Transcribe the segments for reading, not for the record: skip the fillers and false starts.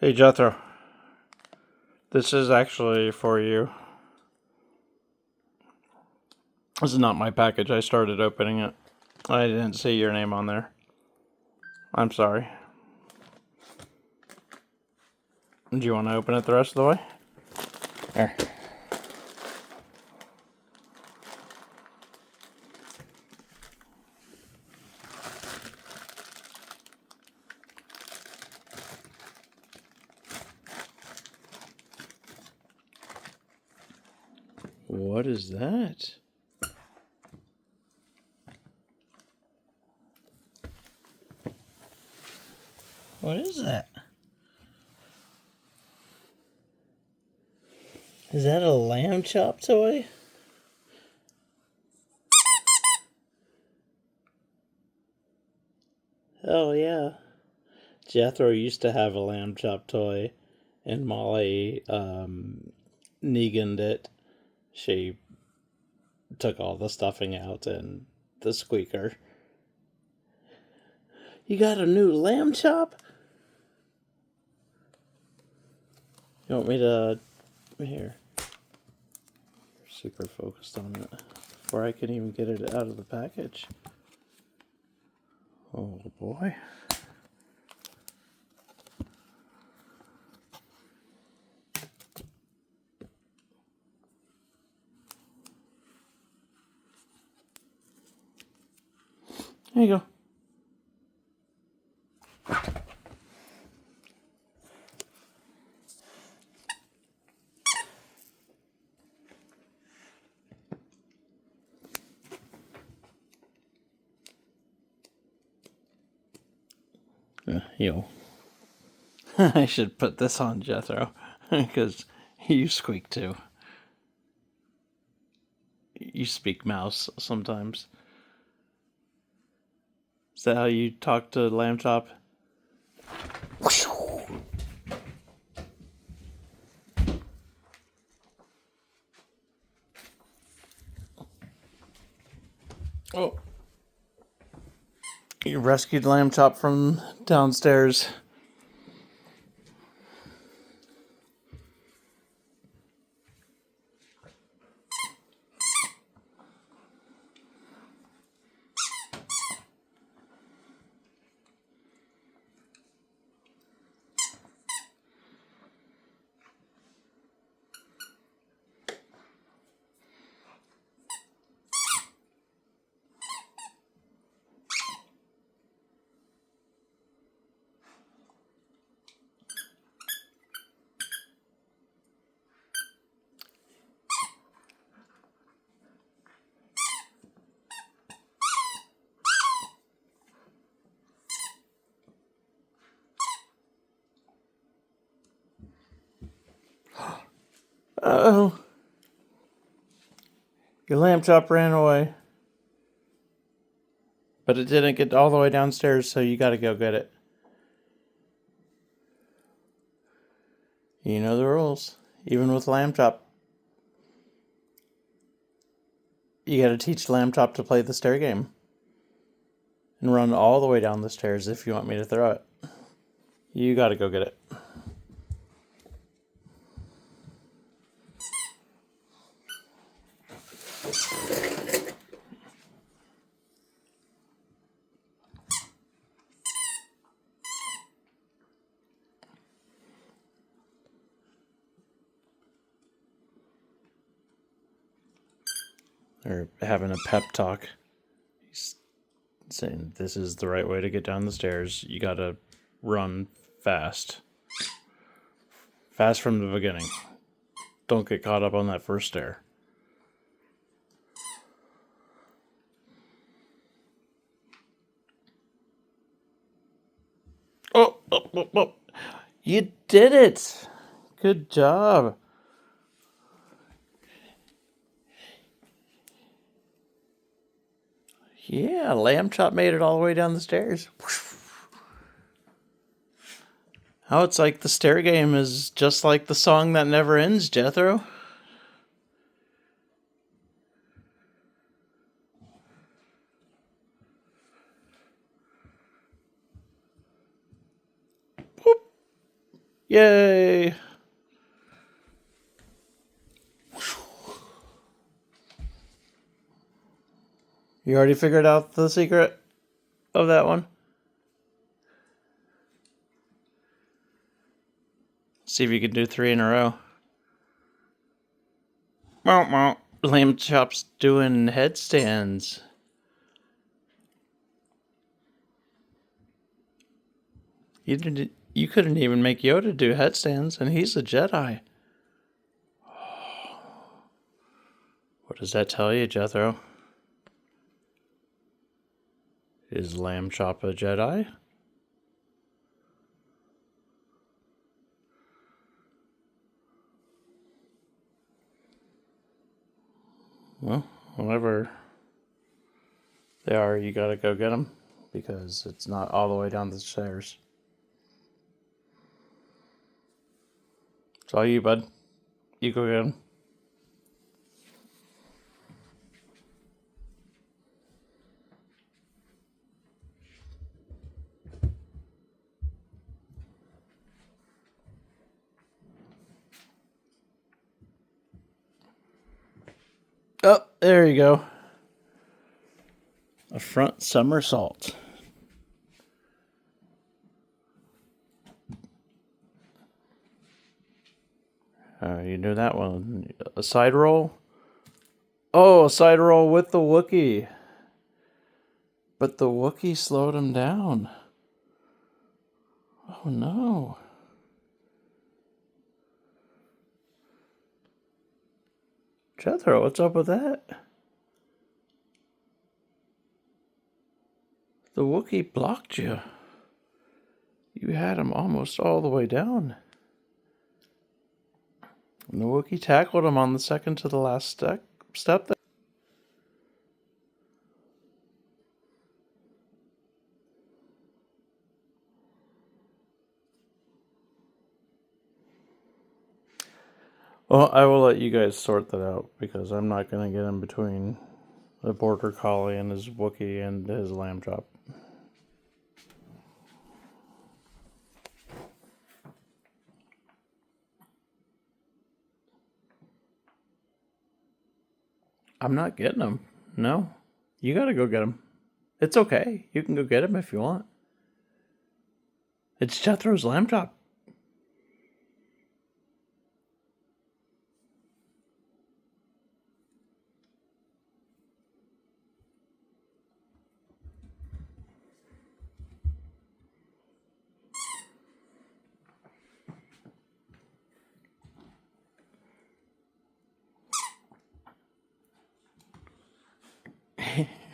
Hey Jethro, this is actually for you. This is not my package. I started opening it. I didn't see your name on there. I'm sorry. Do you want to open it the rest of the way? There. What is that? What is that? Is that a lamb chop toy? Oh yeah. Jethro used to have a lamb chop toy, and Molly Negan'd it. She took all the stuffing out and the squeaker. You got a new lamb chop? You want me to... Here. Super focused on it. Before I can even get it out of the package. Oh boy. There you go. I should put this on Jethro, because you squeak too. You speak mouse sometimes. Is that how you talk to Lamb Chop? Oh. You rescued Lamb Chop from downstairs. Uh-oh. Your Lamb Chop ran away. But it didn't get all the way downstairs, so you gotta go get it. You know the rules. Even with Lamb Chop. You gotta teach Lamb Chop to play the stair game. And run all the way down the stairs if you want me to throw it. You gotta go get it. Or having a pep talk. He's saying this is the right way to get down the stairs. You gotta run fast. Fast from the beginning. Don't get caught up on that first stair. Oh. You did it! Good job. Yeah, Lamb Chop made it all the way down the stairs. Oh, it's like the stair game is just like the song that never ends, Jethro. Yay! You already figured out the secret of that one? See if you can do 3 in a row. Lamb Chop's doing headstands. You couldn't even make Yoda do headstands, and he's a Jedi. What does that tell you, Jethro? Is Lamb Chop a Jedi? Well, whatever they are, you gotta go get them, because it's not all the way down the stairs. It's all you, bud. You go get them. Oh, there you go. A front somersault. You do that one. A side roll? Oh, a side roll with the Wookie. But the Wookie slowed him down. Oh no. Jethro, what's up with that? The Wookie blocked you. You had him almost all the way down. And the Wookie tackled him on the second to the last step there. Well, I will let you guys sort that out, because I'm not going to get in between the Border Collie and his Wookie and his Lamb Chop. I'm not getting him. No. You gotta go get him. It's okay. You can go get him if you want. It's Jethro's Lamb Chop.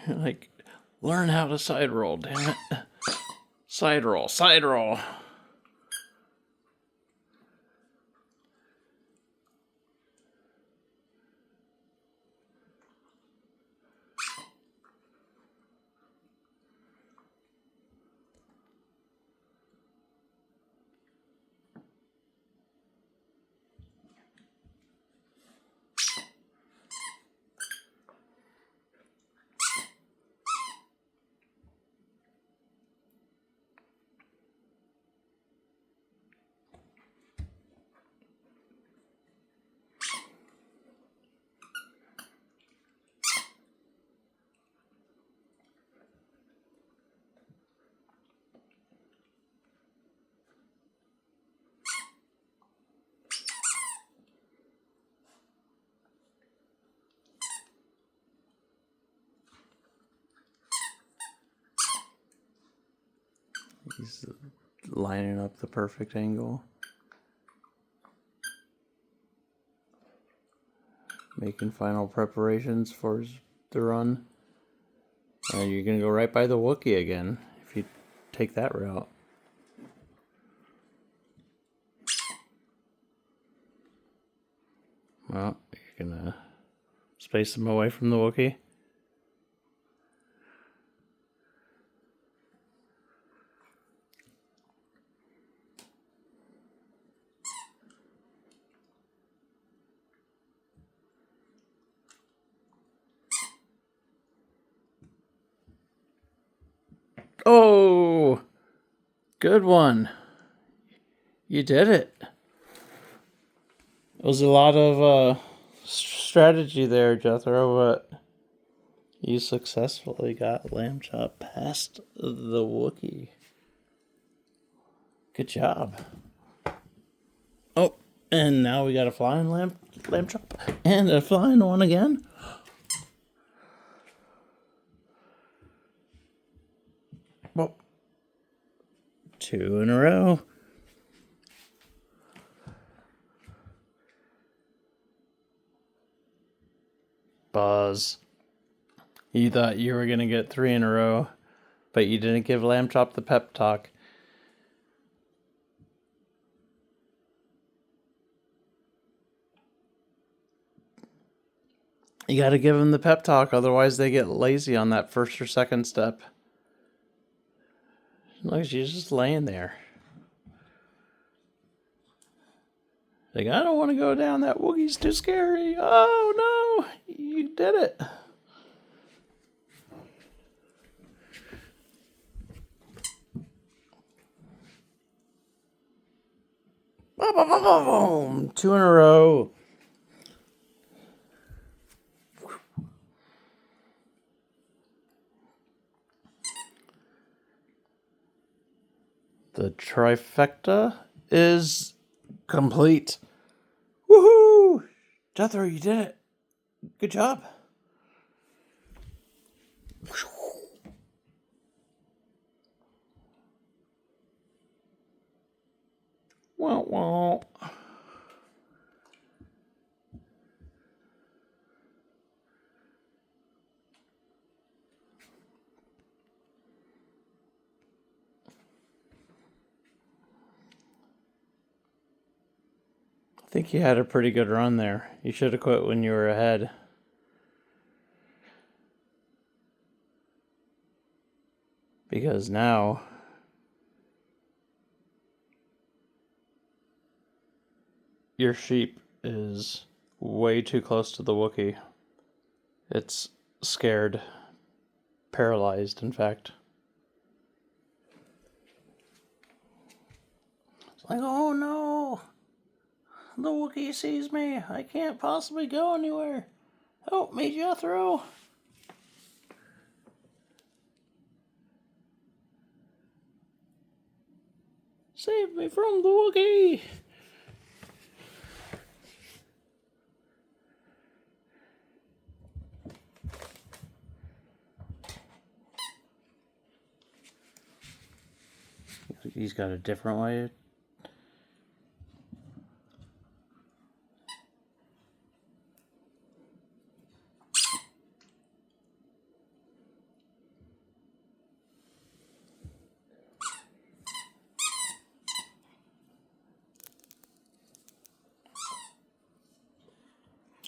Like, learn how to side roll, damn it. Side roll, side roll. He's lining up the perfect angle. Making final preparations for the run. You're going to go right by the Wookiee again if you take that route. Well, you're going to space them away from the Wookiee. Oh, good one. You did it. It was a lot of strategy there, Jethro, but you successfully got Lamb Chop past the Wookie. Good job. Oh, and now we got a flying lamb chop and a flying one again. Well, 2 in a row. Buzz. You thought you were going to get 3 in a row, but you didn't give Lamb Chop the pep talk. You got to give them the pep talk, otherwise they get lazy on that first or second step. Look, she's just laying there. Like, I don't want to go down. That Wookie's too scary. Oh, no. You did it. Boom, boom, boom, boom, boom. 2 in a row. The trifecta is complete. Woohoo! Jethro, you did it. Good job. Wow, wow. I think you had a pretty good run there. You should have quit when you were ahead. Because now your sheep is way too close to the Wookiee. It's scared. Paralyzed, in fact. It's like, oh no! The Wookiee sees me. I can't possibly go anywhere. Help me, Jethro. Save me from the Wookiee. He's got a different way.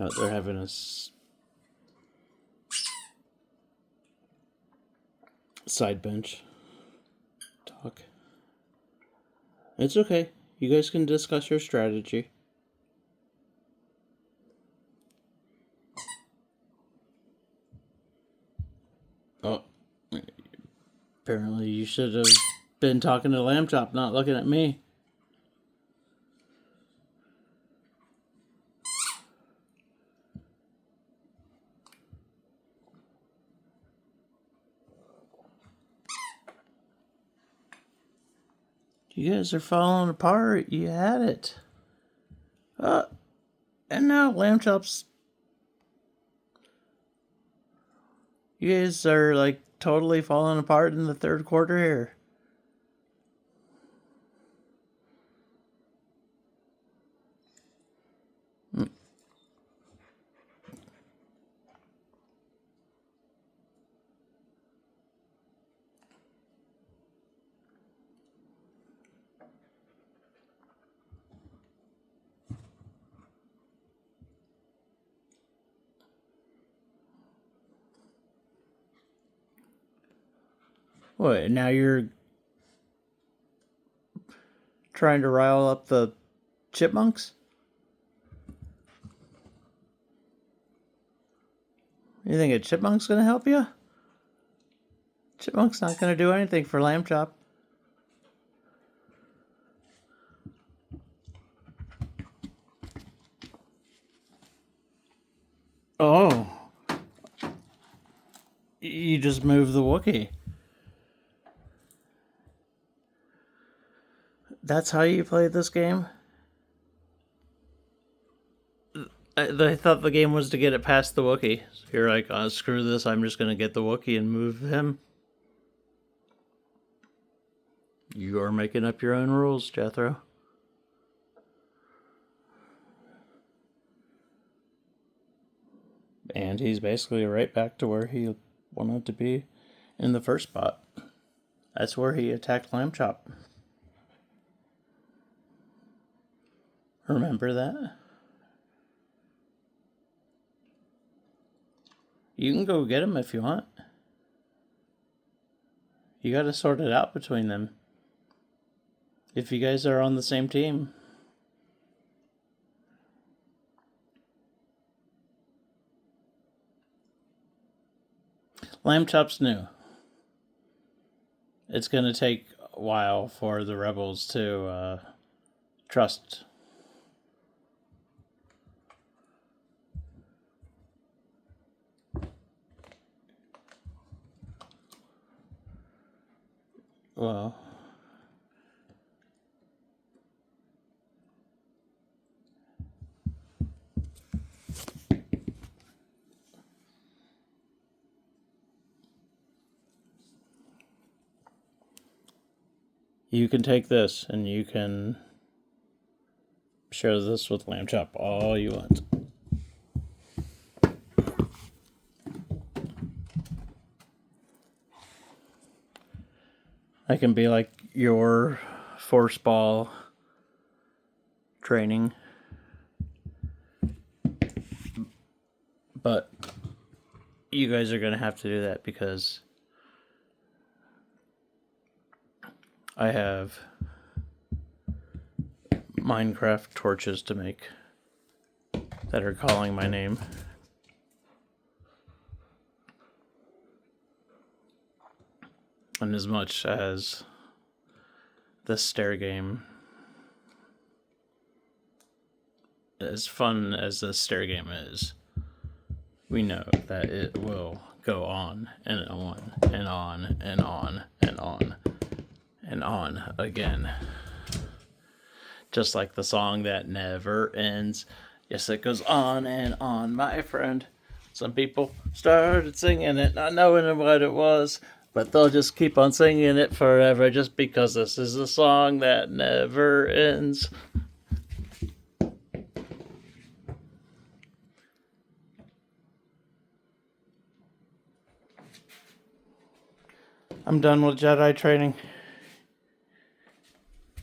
Oh, they're having a side bench talk. It's okay. You guys can discuss your strategy. Oh. Apparently you should have been talking to Lamb Chop, not looking at me. You guys are falling apart. You had it. And now Lamb Chop's... You guys are like totally falling apart in the third quarter here. What, now you're trying to rile up the chipmunks? You think a chipmunk's gonna help you? Chipmunk's not gonna do anything for Lamb Chop. Oh. You just moved the Wookiee. That's how you played this game? I thought the game was to get it past the Wookiee. So you're like, oh, screw this, I'm just going to get the Wookiee and move him. You are making up your own rules, Jethro. And he's basically right back to where he wanted to be in the first spot. That's where he attacked Lamb Chop. Remember that? You can go get him if you want. You gotta sort it out between them. If you guys are on the same team. Lamb Chop's new. It's gonna take a while for the rebels to trust. Well, you can take this and you can share this with Lamb Chop all you want. I can be like your force ball training. But you guys are going to have to do that because I have Minecraft torches to make that are calling my name. And as much as the Stair Game, as fun as the Stair Game is, we know that it will go on and on and on and on and on and on again. Just like the song that never ends. Yes, it goes on and on, my friend. Some people started singing it, not knowing what it was, but they'll just keep on singing it forever just because this is a song that never ends. I'm done with Jedi training.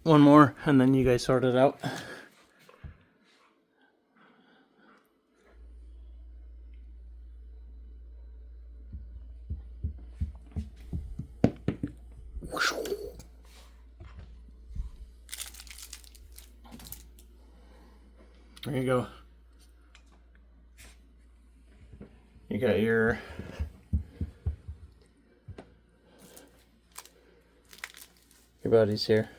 One more, and then you guys sort it out. There you go. You got your buddies here.